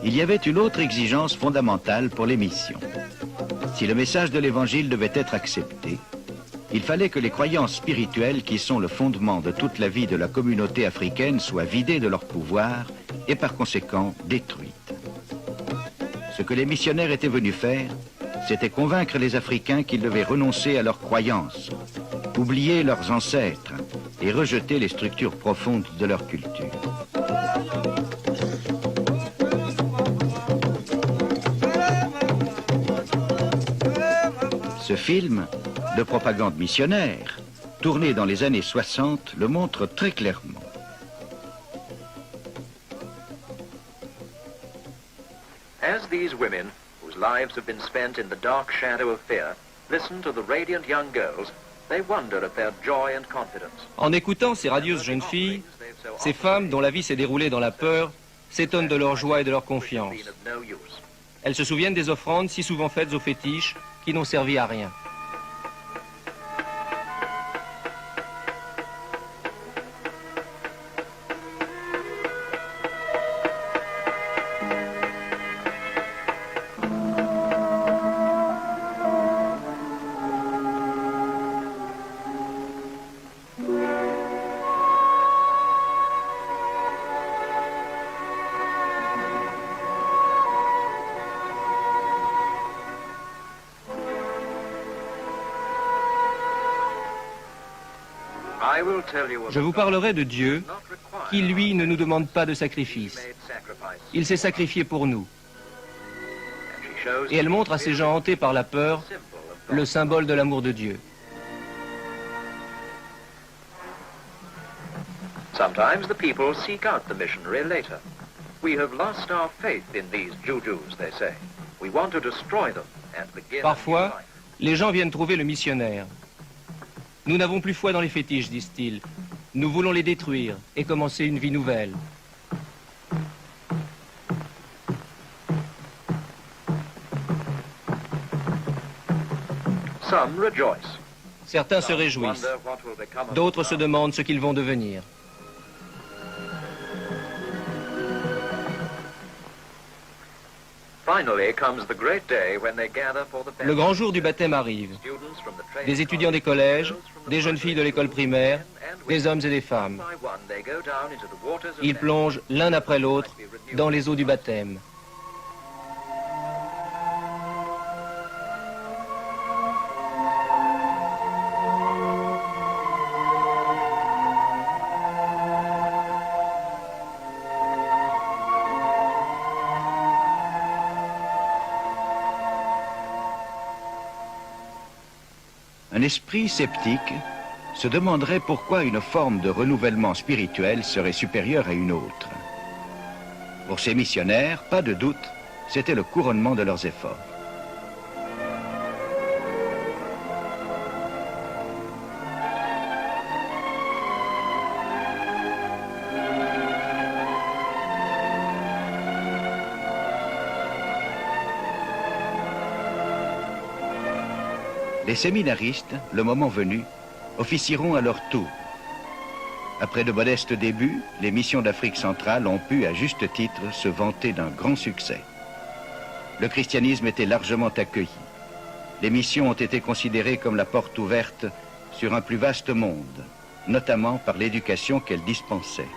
Il y avait une autre exigence fondamentale pour les missions. Si le message de l'Évangile devait être accepté, il fallait que les croyances spirituelles qui sont le fondement de toute la vie de la communauté africaine soient vidées de leur pouvoir et par conséquent détruites. Ce que les missionnaires étaient venus faire, c'était convaincre les Africains qu'ils devaient renoncer à leurs croyances, oublier leurs ancêtres et rejeter les structures profondes de leur culture. Ce film de propagande missionnaire, tourné dans les années 60, le montre très clairement. As these women, whose lives have been spent in the dark shadow of fear, listen to the radiant young girls, they wonder at their joy and confidence. En écoutant ces radieuses jeunes filles, ces femmes dont la vie s'est déroulée dans la peur s'étonnent de leur joie et de leur confiance. Elles se souviennent des offrandes si souvent faites aux fétiches qui n'ont servi à rien. Je vous parlerai de Dieu qui, lui, ne nous demande pas de sacrifice. Il s'est sacrifié pour nous. Et elle montre à ces gens hantés par la peur le symbole de l'amour de Dieu. Sometimes the people seek out the missionary later. We have lost our faith in these jujus, they say. We want to destroy them and begin a new Parfois, life. les gens viennent trouver le missionnaire. Nous n'avons plus foi dans les fétiches, disent-ils. Nous voulons les détruire et commencer une vie nouvelle. Some rejoice. Certains se réjouissent. Wonder what will become of D'autres them se now. demandent ce qu'ils vont devenir. Finally comes the great day when they gather for the Le grand jour du baptême arrive. Students from the training Des étudiants des collèges, des jeunes filles de l'école primaire, des hommes et des femmes. by one, they go down into the waters of Ils baptism. plongent l'un après l'autre dans les eaux du baptême. Un esprit sceptique se demanderait pourquoi une forme de renouvellement spirituel serait supérieure à une autre. Pour ces missionnaires, pas de doute, c'était le couronnement de leurs efforts. Les séminaristes, le moment venu, officieront à leur tour. Après de modestes débuts, les missions d'Afrique centrale ont pu, à juste titre, se vanter d'un grand succès. Le christianisme était largement accueilli. Les missions ont été considérées comme la porte ouverte sur un plus vaste monde, notamment par l'éducation qu'elles dispensaient.